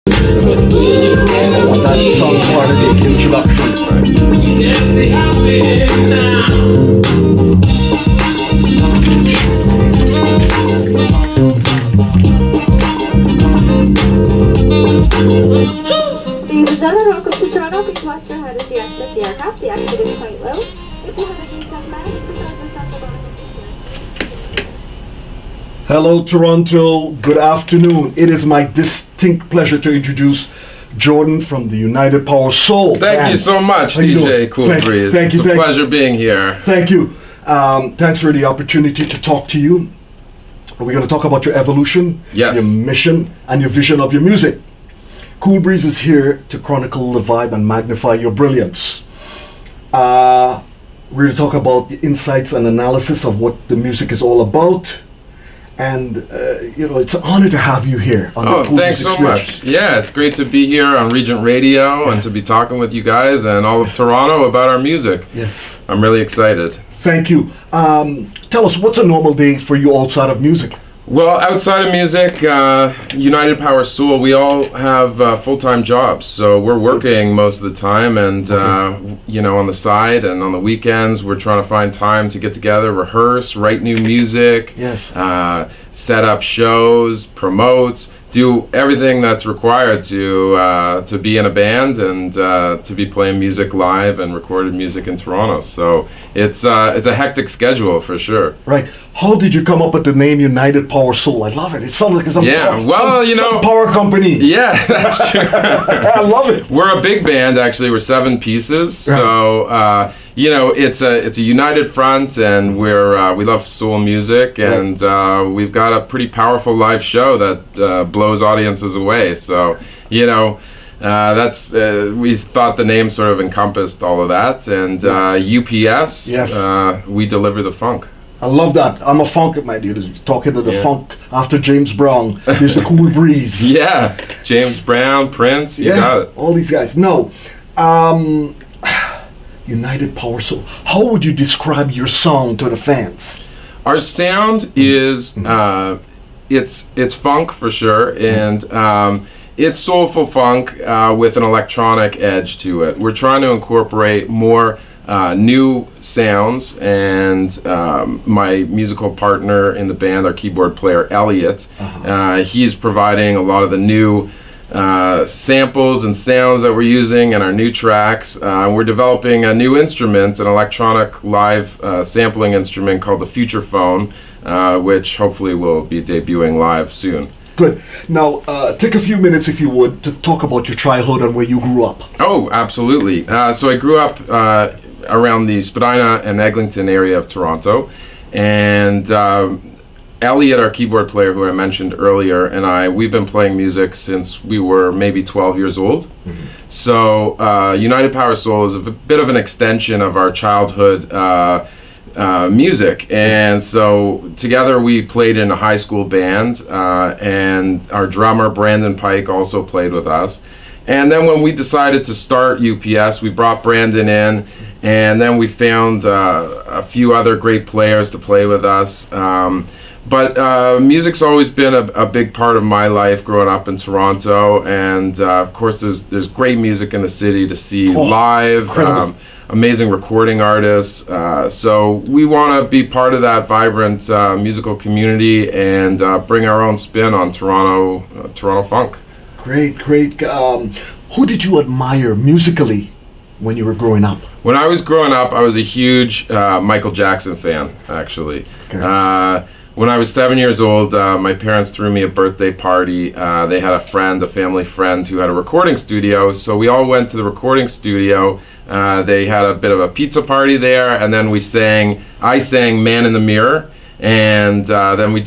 That song part of the Ladies and gentlemen, welcome to Toronto. Please watch your head as you exit the aircraft. The exit is quite low. If you have a seatbelt mask, please have yourself the bottom of the seat. Hello, Toronto. Good afternoon. It is my distinct pleasure to introduce Jordin from the United Power Soul. Thank you so much, How you DJ doing? Koolbreeze. Thank you. It's a pleasure being here. Thank you. Thanks for the opportunity to talk to you. We're going to talk about your evolution, Yes. your mission, and your vision of your music. Koolbreeze is here to chronicle the vibe and magnify your brilliance. We're going to talk about the insights and analysis of what the music is all about. And, it's an honor to have you here on the Koolbreeze Thanks so Experience. much. Yeah, it's great to be here on Regent Radio and to be talking with you guys and all of Toronto about our music. Yes. I'm really excited. Thank you. Tell us, what's a normal day for you outside of music? Well, outside of music, United Power Soul, we all have full-time jobs, so we're working most of the time, and on the side and on the weekends, we're trying to find time to get together, rehearse, write new music, Yes. set up shows, promote, do everything that's required to be in a band and to be playing music live and recorded music in Toronto. So it's a hectic schedule for sure. Right. How did you come up with the name United Power Soul? I love it. It sounds like some some power company. Yeah, that's true. I love it. We're a big band, actually. We're 7 pieces, so it's a united front, and we love soul music, and we've got a pretty powerful live show that blows audiences away. So that's we thought the name sort of encompassed all of that, and UPS. Yes. We deliver the funk. I love that. I'm a funk man, dude. Talking to the funk after James Brown. There's the Koolbreeze. Yeah, James Brown, Prince. You got it. All these guys. No. United Power Soul. How would you describe your song to the fans? Our sound is it's funk for sure, and it's soulful funk with an electronic edge to it. We're trying to incorporate more new sounds, and my musical partner in the band, our keyboard player Elliot, he's providing a lot of the new samples and sounds that we're using in our new tracks. We're developing a new instrument, an electronic live sampling instrument called the Future Phone, which hopefully will be debuting live soon. Good. Now, take a few minutes, if you would, to talk about your childhood and where you grew up. Oh, absolutely. So I grew up around the Spadina and Eglinton area of Toronto, and Elliot, our keyboard player who I mentioned earlier, and we've been playing music since we were maybe 12 years old. Mm-hmm. So United Power Soul is a bit of an extension of our childhood music, and so together we played in a high school band, and our drummer Brandon Pike also played with us. And then when we decided to start UPS, we brought Brandon in, and then we found a few other great players to play with us. But music's always been a big part of my life growing up in Toronto, and of course there's great music in the city to see live, amazing recording artists. So we want to be part of that vibrant musical community and bring our own spin on Toronto funk. Great. Who did you admire musically when you were growing up? When I was growing up, I was a huge Michael Jackson fan, actually. Okay. When I was 7 years old, my parents threw me a birthday party. They had a family friend who had a recording studio, so we all went to the recording studio. They had a bit of a pizza party there, and then I sang Man in the Mirror, and then we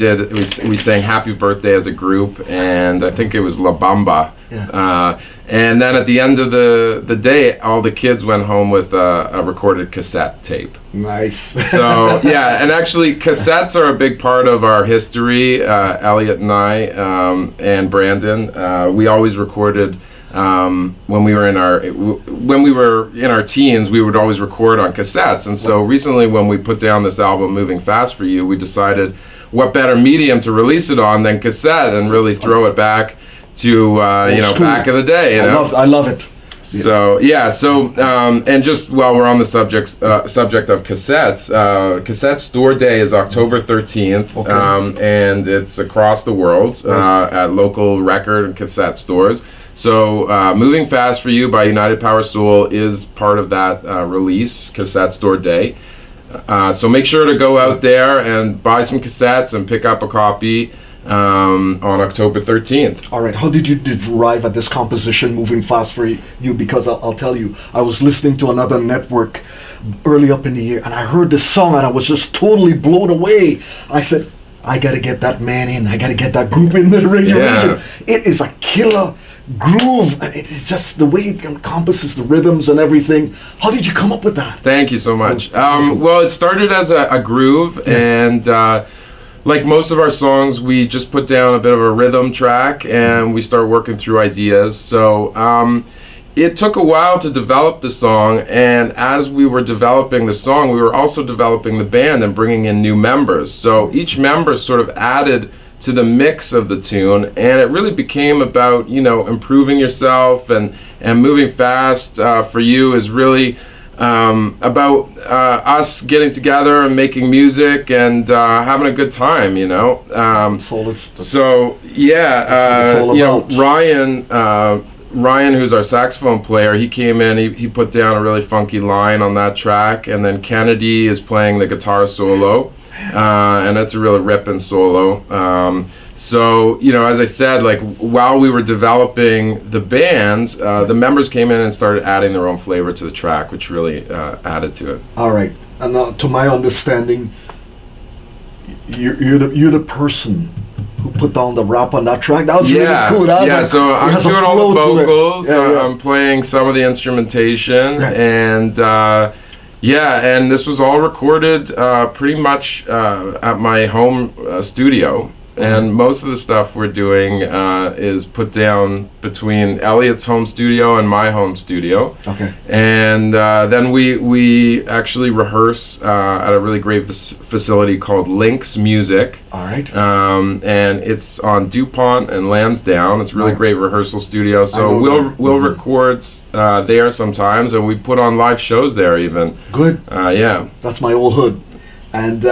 sang Happy Birthday as a group, and I think it was La Bamba. Yeah. And then at the end of the day, all the kids went home with a recorded cassette tape. Nice. So yeah, and actually cassettes are a big part of our history. Elliot and I and Brandon, we always recorded when we were in our teens. We would always record on cassettes, and so recently when we put down this album, Moving Fast for You, we decided what better medium to release it on than cassette, and really throw it back Old school. back in the day. You know? I love it. So and just while we're on the subject of cassettes, Cassette Store Day is October 13th, Okay. and it's across the world at local record and cassette stores. So Moving Fast for You by United Power Soul is part of that release, Cassette Store Day. So make sure to go out there and buy some cassettes and pick up a copy on October 13th. All right. How did you arrive at this composition, Moving Fast for You? Because I'll tell you, I was listening to another network early up in the year, and I heard this song, and I was just totally blown away. I said, I got to get that man in. I got to get that group in the Radioregent. It is a killer groove, and it is just the way it encompasses the rhythms and everything. How did you come up with that? Thank you so much. Well, it started as a groove, and like most of our songs, we just put down a bit of a rhythm track and we start working through ideas. So it took a while to develop the song, and as we were developing the song, we were also developing the band and bringing in new members. So each member sort of added to the mix of the tune, and it really became about, improving yourself, and Moving Fast for You is really about us getting together and making music and having a good time, So Ryan, who's our saxophone player, he came in, he put down a really funky line on that track, and then Kennedy is playing the guitar solo, and it's a really ripping solo. So, as I said, like while we were developing the band, the members came in and started adding their own flavor to the track, which really added to it. All right, and to my understanding, you're the person who put down the rap on that track. That was really cool. So I'm doing all the vocals. Yeah. I'm playing some of the instrumentation, Right. and and this was all recorded pretty much at my home studio. And most of the stuff we're doing is put down between Elliot's home studio and my home studio. Okay. And then we actually rehearse at a really great facility called Lynx Music. All right. And it's on DuPont and Lansdowne. It's a really great rehearsal studio. So we'll record there sometimes, and we put on live shows there even. Good. Yeah. That's my old hood. And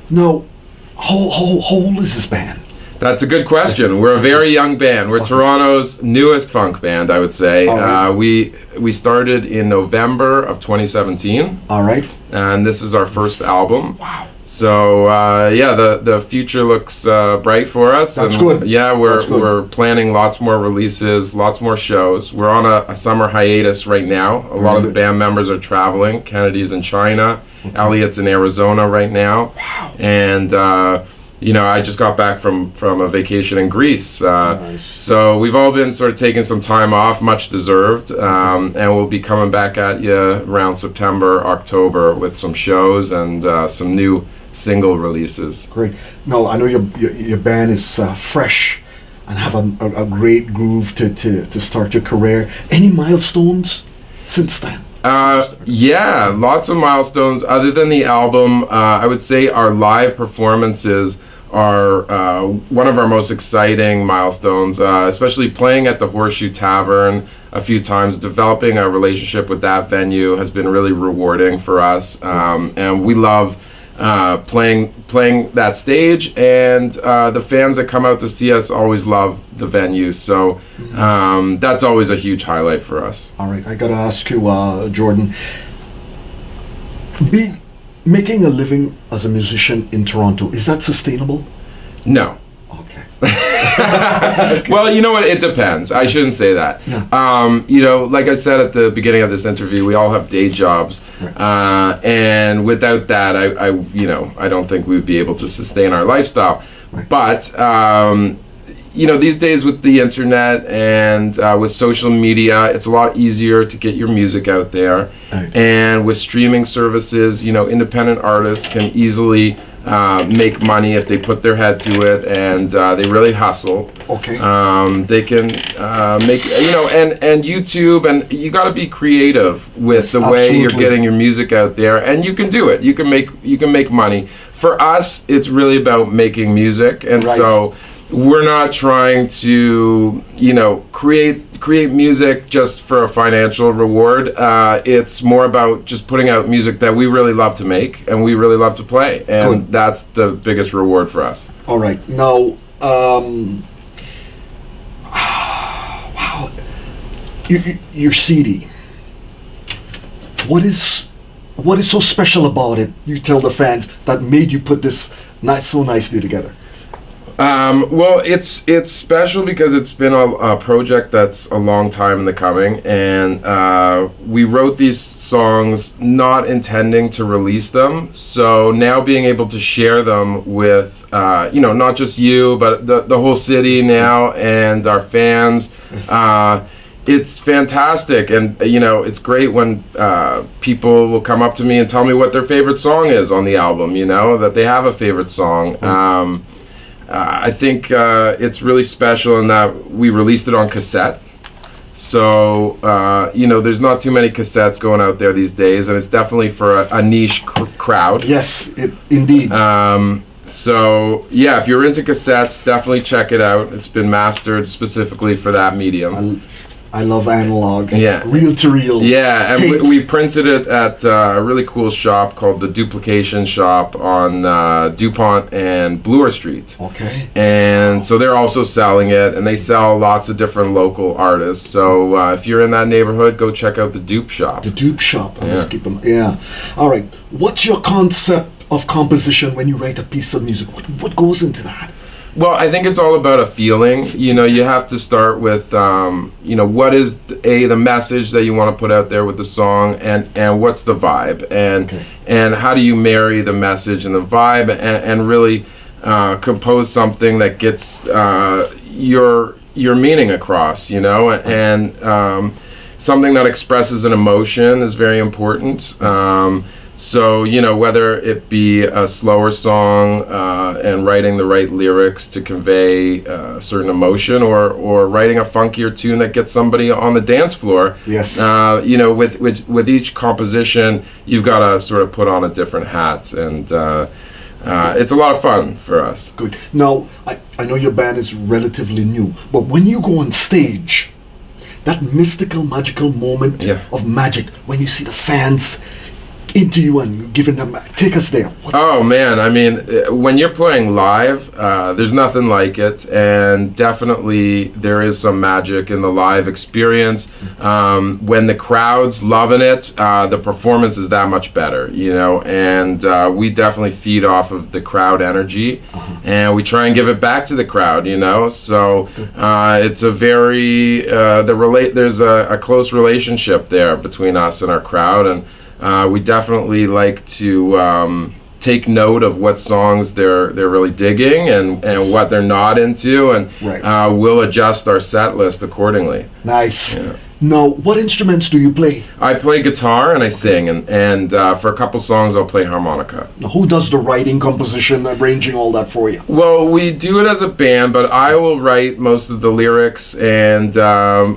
no. How old is this band? That's a good question. We're a very young band. We're Toronto's newest funk band, I would say. Right. We started in November of 2017. All right. And this is our first album. Wow. So the future looks bright for us. That's and good. Yeah, That's good. we're planning lots more releases, lots more shows. We're on a summer hiatus right now. A lot of the band members are traveling. Kennedy's in China. Elliot's in Arizona right now. Wow. And I just got back from a vacation in Greece. Nice. So we've all been sort of taking some time off, much deserved, and we'll be coming back at you around September, October with some shows and some new single releases. Great. No, I know your band is fresh and have a great groove to start your career. Any milestones since then? Lots of milestones. Other than the album, I would say our live performances are one of our most exciting milestones, especially playing at the Horseshoe Tavern a few times. Developing a relationship with that venue has been really rewarding for us, and we love playing that stage, and the fans that come out to see us always love the venue, so that's always a huge highlight for us. All right, I gotta ask you, Jordin, making a living as a musician in Toronto, is that sustainable? No. Okay. Well, you know what? It depends. I shouldn't say that. Yeah. Like I said at the beginning of this interview, we all have day jobs, and without that, I don't think we'd be able to sustain our lifestyle. Right. But these days with the internet and with social media, it's a lot easier to get your music out there. Right. And with streaming services, independent artists can easily make money if they put their head to it, and they really hustle. Okay. They can make, and YouTube, and you got to be creative with the way you're getting your music out there, and you can do it. You can make money. For us, it's really about making music, and so we're not trying to, create music just for a financial reward. It's more about just putting out music that we really love to make and we really love to play, and Good. that's the biggest reward for us. All right. Now, wow, your CD. What is so special about it? You tell the fans that made you put this so nicely together. Well, it's special because it's been a project that's a long time in the coming, and we wrote these songs not intending to release them. So now being able to share them with, not just you, but the whole city now and our fans, Yes. It's fantastic. And, it's great when people will come up to me and tell me what their favorite song is on the album, that they have a favorite song. I think it's really special in that we released it on cassette. So, there's not too many cassettes going out there these days, and it's definitely for a niche crowd. Yes, indeed. So, yeah, if you're into cassettes, definitely check it out. It's been mastered specifically for that medium. I love analog. Yeah. Reel to reel. Yeah, and tapes. we printed it at a really cool shop called the Duplication Shop on DuPont and Bloor Street. Okay. And so they're also selling it, and they sell lots of different local artists. So if you're in that neighborhood, go check out the Dupe Shop. The dupe shop. I Yeah. must keep them. Yeah. All right. What's your concept of composition when you write a piece of music? What goes into that? Well, I think it's all about a feeling. You have to start with, what is the message that you want to put out there with the song, and what's the vibe, and how do you marry the message and the vibe, and really compose something that gets your meaning across, and something that expresses an emotion is very important. So, whether it be a slower song and writing the right lyrics to convey a certain emotion, or writing a funkier tune that gets somebody on the dance floor. Yes. With each composition, you've got to sort of put on a different hat, and it's a lot of fun for us. Good. Now, I know your band is relatively new, but when you go on stage, that mystical, magical moment Yeah. of magic, when you see the fans into you and giving them, take us there. Oh man, I mean, when you're playing live, there's nothing like it, and definitely there is some magic in the live experience. When the crowd's loving it, the performance is that much better, and we definitely feed off of the crowd energy, and we try and give it back to the crowd, so it's a very, there's a close relationship there between us and our crowd, and we definitely like to take note of what songs they're really digging and what they're not into, and Right. We'll adjust our set list accordingly. Nice. Yeah. Now, what instruments do you play? I play guitar and I sing, and for a couple songs I'll play harmonica. Now, who does the writing, composition, arranging, all that for you? Well, we do it as a band, but I will write most of the lyrics, and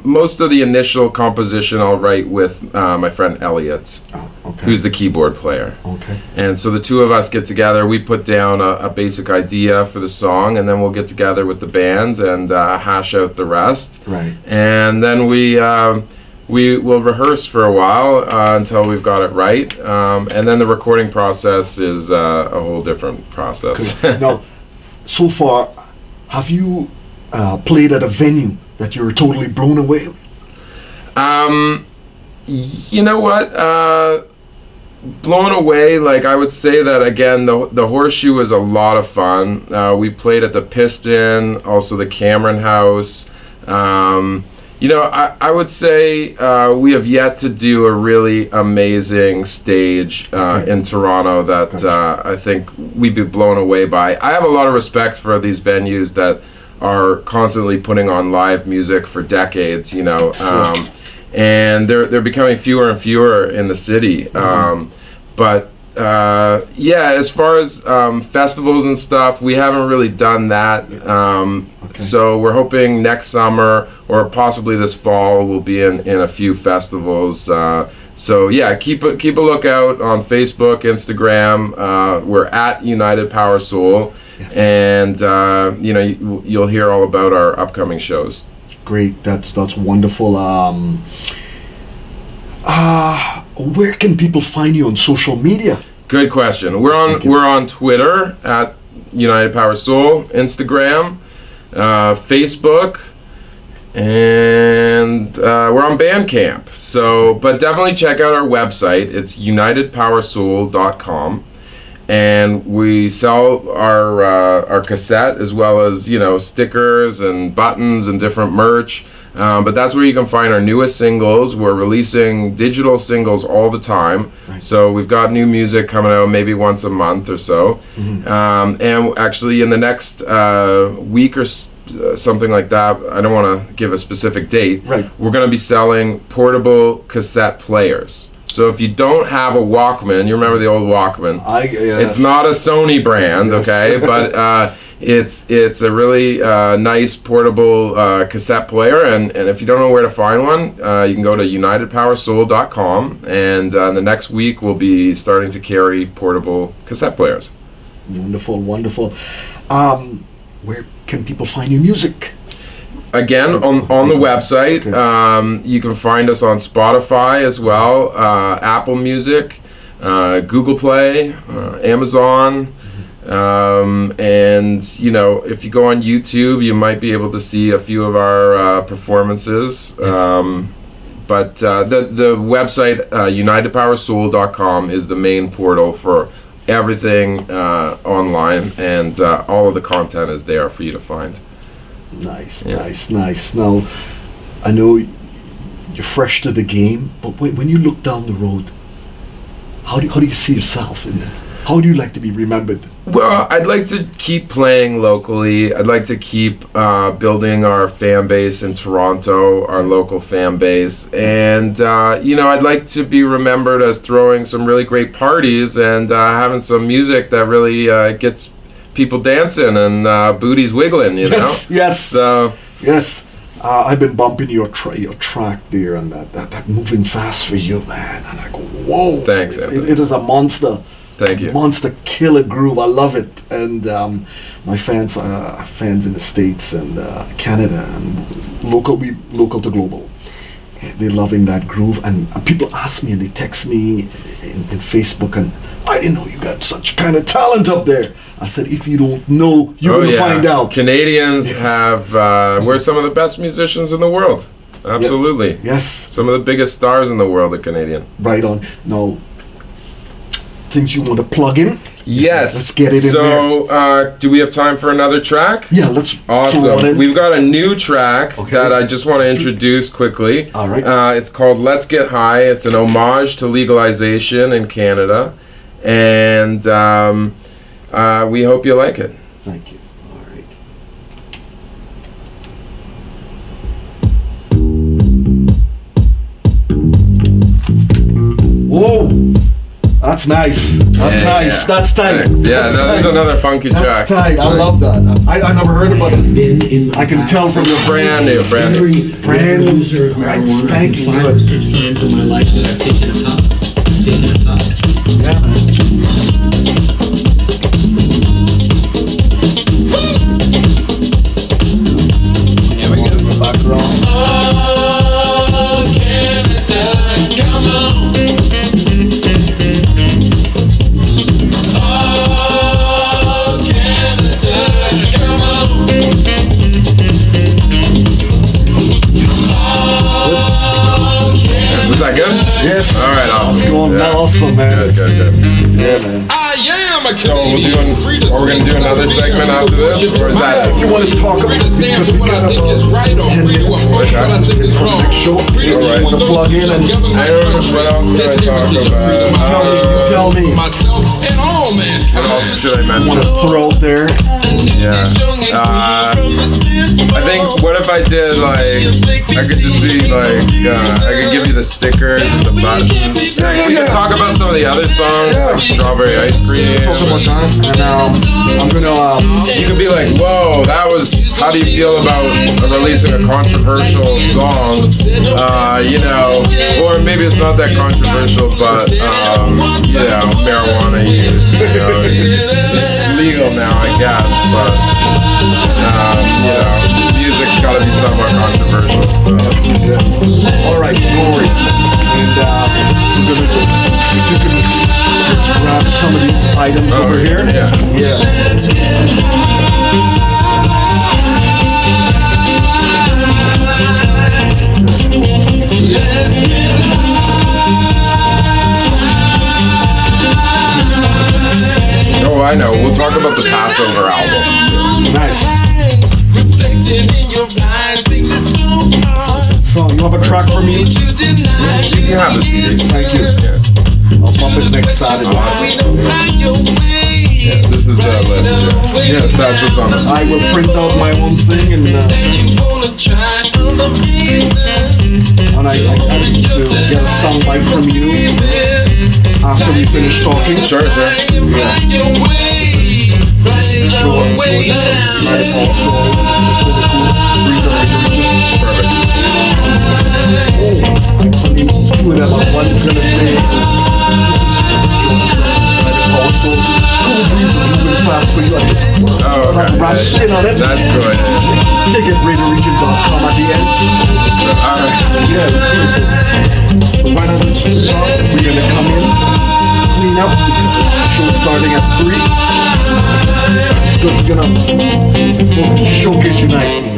most of the initial composition I'll write with my friend Elliot, Oh, okay. who's the keyboard player. Okay. And so the two of us get together, we put down a basic idea for the song, and then we'll get together with the band and hash out the rest. Right. And then we will rehearse for a while until we've got it right. And then the recording process is a whole different process. Good. Now, so far, have you played at a venue that you were totally blown away with? You know what? Blown away, like I would say that again, the Horseshoe was a lot of fun. We played at the Piston, also the Cameron House. I would say we have yet to do a really amazing stage Okay. in Toronto that Gotcha. I think we'd be blown away by. I have a lot of respect for these venues that are constantly putting on live music for decades, Yes. and they're becoming fewer and fewer in the city. But as far as festivals and stuff, we haven't really done that. So we're hoping next summer or possibly this fall we'll be in a few festivals. So yeah, keep a lookout on Facebook, Instagram. We're at United Power Soul, Yes. And you'll hear all about our upcoming shows. Great. That's wonderful. Where can people find you on social media? Good question. We're on Twitter at United Power Soul, Instagram, Facebook, and we're on Bandcamp. So, but definitely check out our website. It's unitedpowersoul.com, and we sell our cassette as well as stickers and buttons and different merch. But that's where you can find our newest singles. We're releasing digital singles all the time. Right. So we've got new music coming out maybe once a month or so. Mm-hmm. And actually in the next week or something like that, I don't want to give a specific date, Right. we're going to be selling portable cassette players. So if you don't have a Walkman, you remember the old Walkman? It's not a Sony brand, Yes. okay? But it's a really nice portable cassette player, and if you don't know where to find one, you can go to unitedpowersoul.com, and the next week we'll be starting to carry portable cassette players. Wonderful, wonderful. Where can people find your music? Again, on the website, you can find us on Spotify as well, Apple Music, Google Play, Amazon. And if you go on YouTube, you might be able to see a few of our performances. Yes. But the website, unitedpowersoul.com, is the main portal for everything online, and all of the content is there for you to find. Nice, Yeah. nice. Now, I know you're fresh to the game, but when you look down the road, how do you see yourself in there? How do you like to be remembered? Well, I'd like to keep playing locally. I'd like to keep building our fan base in Toronto, our local fan base. And, I'd like to be remembered as throwing some really great parties and having some music that really gets people dancing and booties wiggling, Yes. So, Yes. I've been bumping your track there, and that moving fast for you, man. And I go, whoa. Thanks, It is a monster. Thank you. Monster killer groove. I love it. And my fans are fans in the States and Canada and local to global. They're loving that groove. And people ask me and they text me in Facebook, and I didn't know you got such kind of talent up there. I said, if you don't know, you're going to find out. Canadians Yes. have, we're some of the best musicians in the world. Absolutely. Yes. Some of the biggest stars in the world are Canadian. Right on. Now, things you want to plug in? Yes. Let's get it in there. So, do we have time for another track? Yeah, let's throw it Awesome. in. We've got a new track Okay. that I just want to introduce quickly. All right. It's called Let's Get High. It's an homage to legalization in Canada. And we hope you like it. Thank you. All right. Whoa, that's nice. That's nice. Yeah. That's tight. Thanks. Yeah, That's there's tight. another funky track. That's tight. I love that. I never heard about it. I can tell from the Brand new. brand new, right, spanking Five or good. 6 times in my life that I've taken a puff. Yeah, man. Here we go. Background. Oh, Canada, come on. Oh, Canada, come on. Oh, Canada. Was that good? Yes. All right, awesome. It's going Yeah. awesome, man. Good. Yeah, man. I am a So we're gonna do another segment after this, or is that? You want to talk about Free to stand because for we what I got think is right or 10 free to minutes oppose what I think is for the wrong. next show. Free to All right. choose To those plug who in shall and- govern my I don't know country. what else This should I heritage talk of freedom I about. have Tell me. myself and all What mankind. else should I mention? want to throw out there. Yeah. I think, what if I did, like, I could just be, like, I could give you the stickers and the buttons. We could talk about some of the other songs, like Strawberry Ice Cream. Talk about that. And I'm gonna You could be like, whoa, that was, how do you feel about releasing a controversial song? Or maybe it's not that controversial, but, marijuana use. it's legal now, I guess, but music's got to be somewhat controversial. So. All right, no worries. And we're gonna just, if you can grab some of these items over here. Yeah. Oh, I know. We'll talk about the Passover album. Nice. Reflected in your eyes, things are so hard. So you have a track for me? You can have the CD. Thank you. Yeah. I'll pump it next Saturday. Yeah, this is the list. Yeah, that's what's on the I will print out my own thing and I need to get a soundbite from you after we finish talking. Sure. Two of them are one's gonna say Koolbreeze is moving fast for you. Oh, okay. Right spin on it. That's good. Take it, Radioregent.com at the end. Alright. Yeah. So right on this song, we're gonna come in, clean up because the show's starting at 3. So we're gonna showcase you nicely.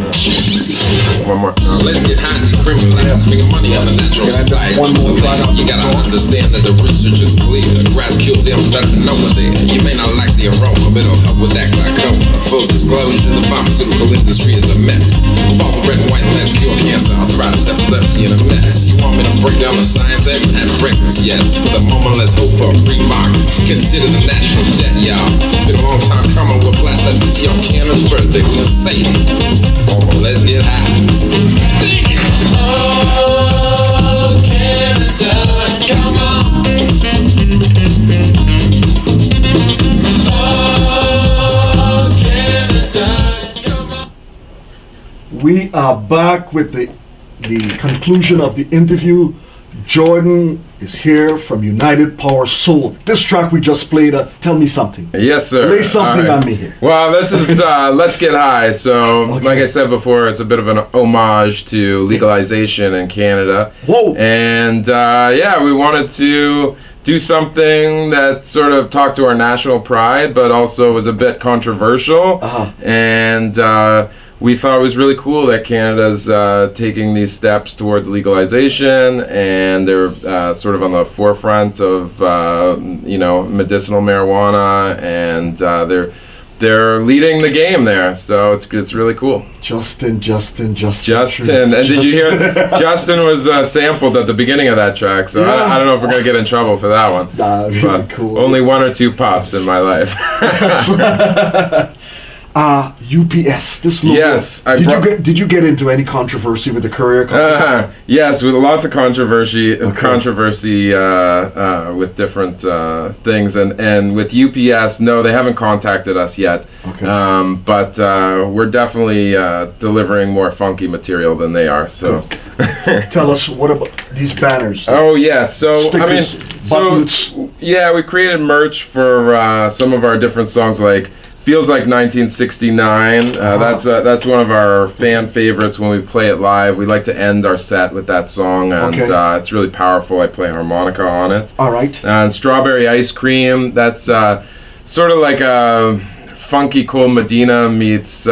One more. Let's get high to criminalize, making money on the natural supply. One more right on. You gotta understand that the research is clear. Grass kills the outside of the over there. You may not like the aroma, but it'll help with that glaucoma. Full disclosure, the pharmaceutical industry is a mess. All the red and white less cure cancer, arthritis, epilepsy, and a mess. You want me to break down the science? I haven't had breakfast yet. For the moment, let's hope for a free market. Consider the national debt, y'all. It's been a long time coming. We're blessed that this young Canada's birthday was Satan. Let's get high. Sing it. Oh, Canada, come on. Oh, Canada, come on. We are back with the conclusion of the interview. Jordin is here from United Power Soul. This track we just played, tell me something. Yes, sir. Lay something All right. on me here. Well, this is Let's Get High. So, Okay. like I said before, it's a bit of an homage to legalization in Canada. Whoa. And we wanted to do something that sort of talked to our national pride, but also was a bit controversial. Uh-huh. And we thought it was really cool that Canada's taking these steps towards legalization, and they're sort of on the forefront of medicinal marijuana, and they're leading the game there. So it's really cool. Justin. And did you hear Justin was sampled at the beginning of that track? So Yeah. I don't know if we're gonna get in trouble for that one. Nah, really But cool. Only 1 or 2 puffs in my life. UPS. This logo. Yes, Did you get into any controversy with the courier company? Yes, with lots of controversy with different things, and with UPS, no, they haven't contacted us yet. Okay. But we're definitely delivering more funky material than they are. So, Tell us, what about these banners? oh yeah, so Stickers, buttons. we created merch for some of our different songs, like Feels Like 1969. That's one of our fan favorites when we play it live. We like to end our set with that song, and Okay. it's really powerful. I play harmonica on it. All right. And Strawberry Ice Cream, that's sort of like a funky Cold Medina meets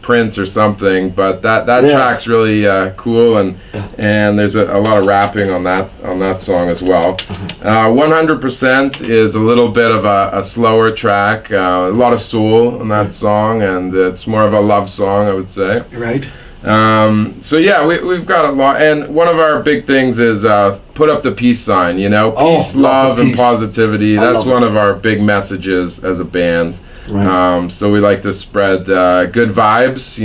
Prince or something, but that Yeah. track's really cool, and there's a lot of rapping on that song as well. 100% is a little bit of a slower track, a lot of soul in that song, and it's more of a love song, I would say. Right. We've got a lot, and one of our big things is put up the peace sign, peace, love the love, and peace. positivity. I That's love one of our big messages as a band. Right. So we like to spread good vibes,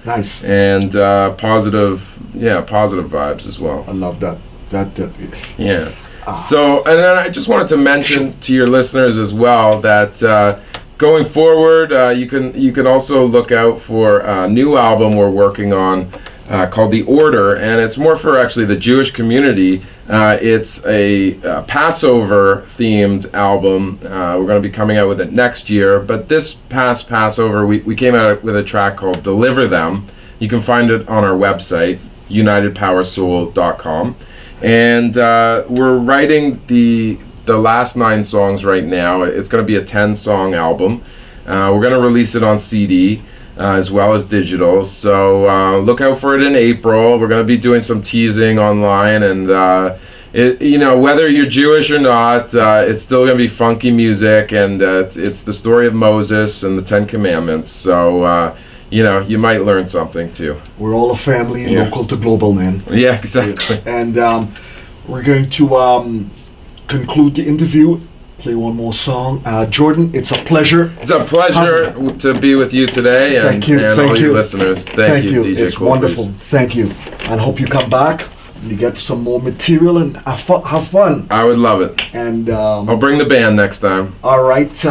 Nice. and positive vibes as well. I love that. That. Yeah. So, and then I just wanted to mention to your listeners as well that going forward, you can also look out for a new album we're working on called The Order, and it's more for actually the Jewish community. It's a Passover-themed album. We're going to be coming out with it next year, but this past Passover, we came out with a track called Deliver Them. You can find it on our website, unitedpowersoul.com. And we're writing the last 9 songs right now. It's going to be a 10-song album. We're going to release it on CD. As well as digital, so look out for it in April. We're going to be doing some teasing online, and whether you're Jewish or not, it's still going to be funky music, and it's the story of Moses and the 10 Commandments. So you might learn something too. We're all a family, local to global, man. Yeah, exactly. And we're going to conclude the interview. Play one more song. Jordin, it's a pleasure. It's a pleasure to be with you today, and all your listeners. Thank you, DJ It's Koolbreeze. wonderful. Thank you. And hope you come back and you get some more material and have fun. I would love it. And I'll bring the band next time. all right.